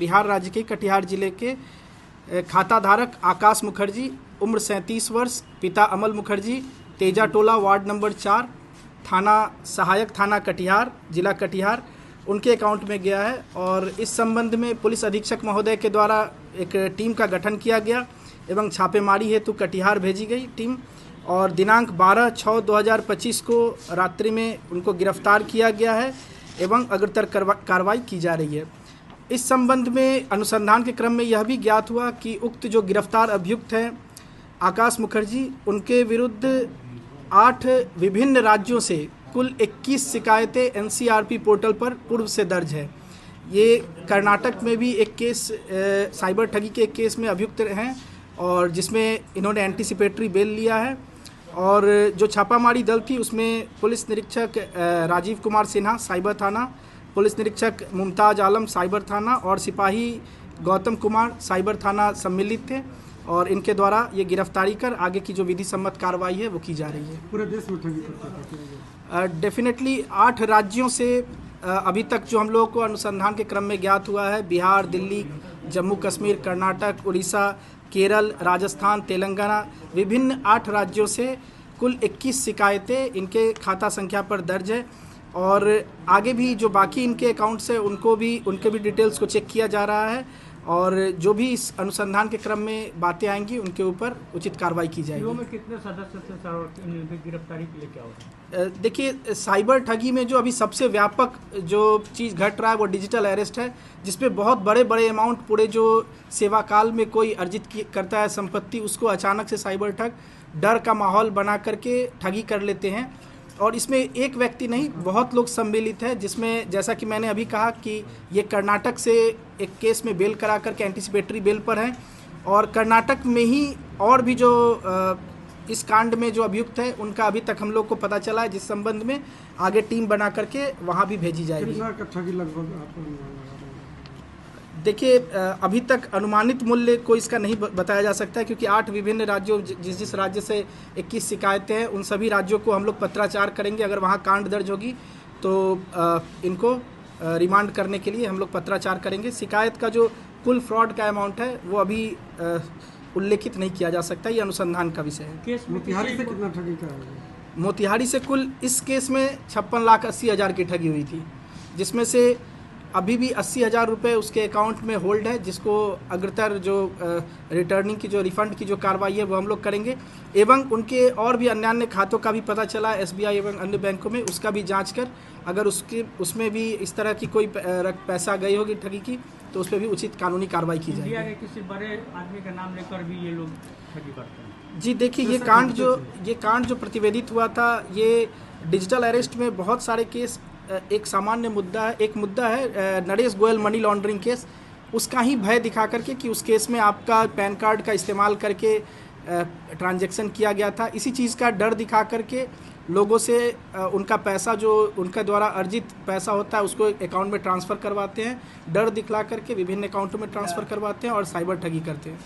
बिहार राज्य के कटिहार जिले के खाता धारक आकाश मुखर्जी, उम्र 37 वर्ष, पिता अमल मुखर्जी, तेजा टोला, वार्ड नंबर 4, थाना सहायक थाना कटिहार, जिला कटिहार, उनके अकाउंट में गया है। और इस संबंध में पुलिस अधीक्षक महोदय के द्वारा एक टीम का गठन किया गया एवं छापेमारी हेतु कटिहार भेजी गई टीम, और दिनांक 12/6/2025 को रात्रि में उनको गिरफ्तार किया गया है एवं अग्रतर कार्रवाई की जा रही है। इस संबंध में अनुसंधान के क्रम में यह भी ज्ञात हुआ कि उक्त जो गिरफ्तार अभियुक्त हैं आकाश मुखर्जी, उनके विरुद्ध 8 विभिन्न राज्यों से कुल 21 शिकायतें एनसीआरपी पोर्टल पर पूर्व से दर्ज है। ये कर्नाटक में भी एक केस, साइबर ठगी के एक केस में अभियुक्त हैं और जिसमें इन्होंने एंटीसिपेटरी बेल लिया है। और जो छापामारी दल थी उसमें पुलिस निरीक्षक राजीव कुमार सिन्हा साइबर थाना, पुलिस निरीक्षक मुमताज़ आलम साइबर थाना और सिपाही गौतम कुमार साइबर थाना सम्मिलित थे, और इनके द्वारा ये गिरफ्तारी कर आगे की जो विधि सम्मत कार्रवाई है वो की जा रही है। पूरे देश में ठगी डेफिनेटली 8 राज्यों से अभी तक जो हम लोगों को अनुसंधान के क्रम में ज्ञात हुआ है, बिहार, दिल्ली, जम्मू कश्मीर, कर्नाटक, उड़ीसा, केरल, राजस्थान, तेलंगाना, विभिन्न 8 राज्यों से कुल 21 शिकायतें इनके खाता संख्या पर दर्ज है। और आगे भी जो बाकी इनके अकाउंट्स है उनके भी डिटेल्स को चेक किया जा रहा है, और जो भी इस अनुसंधान के क्रम में बातें आएंगी उनके ऊपर उचित कार्रवाई की जाएगी। में कितने सदस्य थे गिरफ्तारी के लिए, क्या होगा? देखिए, साइबर ठगी में जो अभी सबसे व्यापक जो चीज़ घट रहा है वो डिजिटल अरेस्ट है, जिसपे बहुत बड़े बड़े अमाउंट पूरे जो सेवा काल में कोई अर्जित करता है संपत्ति, उसको अचानक से साइबर ठग डर का माहौल बना करके ठगी कर लेते हैं। और इसमें एक व्यक्ति नहीं, बहुत लोग सम्मिलित हैं, जिसमें जैसा कि मैंने अभी कहा कि ये कर्नाटक से एक केस में बेल करा करके एंटीसिपेटरी बेल पर हैं, और कर्नाटक में ही और भी जो इस कांड में जो अभियुक्त है उनका अभी तक हम लोग को पता चला है, जिस संबंध में आगे टीम बना करके वहाँ भी भेजी जाएगी। देखिए, अभी तक अनुमानित मूल्य को इसका नहीं बताया जा सकता है, क्योंकि 8 विभिन्न राज्यों, जिस राज्य से 21 शिकायतें हैं, उन सभी राज्यों को हम लोग पत्राचार करेंगे। अगर वहाँ कांड दर्ज होगी तो इनको रिमांड करने के लिए हम लोग पत्राचार करेंगे। शिकायत का जो कुल फ्रॉड का अमाउंट है वो अभी उल्लेखित नहीं किया जा सकता, ये अनुसंधान का विषय है। मोतिहारी से कितना ठगी का है? मोतिहारी से कुल इस केस में 56,80,000 की ठगी हुई थी, जिसमें से अभी भी 80,000 रुपये उसके अकाउंट में होल्ड है, जिसको अग्रतर जो रिटर्निंग की जो रिफ़ंड की जो कार्रवाई है वो हम लोग करेंगे। एवं उनके और भी अन्य खातों का भी पता चला एसबीआई एवं अन्य बैंकों में, उसका भी जांच कर अगर उसमें भी इस तरह की कोई पैसा गई होगी ठगी की, तो उस पर भी उचित कानूनी कार्रवाई की जाएगी। किसी बड़े आदमी का नाम लेकर भी ये लोग ठगी करते हैं? जी देखिए, ये कांड जो प्रतिवेदित हुआ था, ये डिजिटल अरेस्ट में बहुत सारे केस, एक सामान्य मुद्दा है, एक मुद्दा है Naresh Goyal money laundering case, उसका ही भय दिखा करके कि उस केस में आपका पैन कार्ड का इस्तेमाल करके ट्रांजैक्शन किया गया था, इसी चीज़ का डर दिखा करके लोगों से उनका पैसा, जो उनका द्वारा अर्जित पैसा होता है, उसको अकाउंट में ट्रांसफ़र करवाते हैं, डर दिखला करके विभिन्न अकाउंटों में ट्रांसफ़र करवाते हैं और साइबर ठगी करते हैं।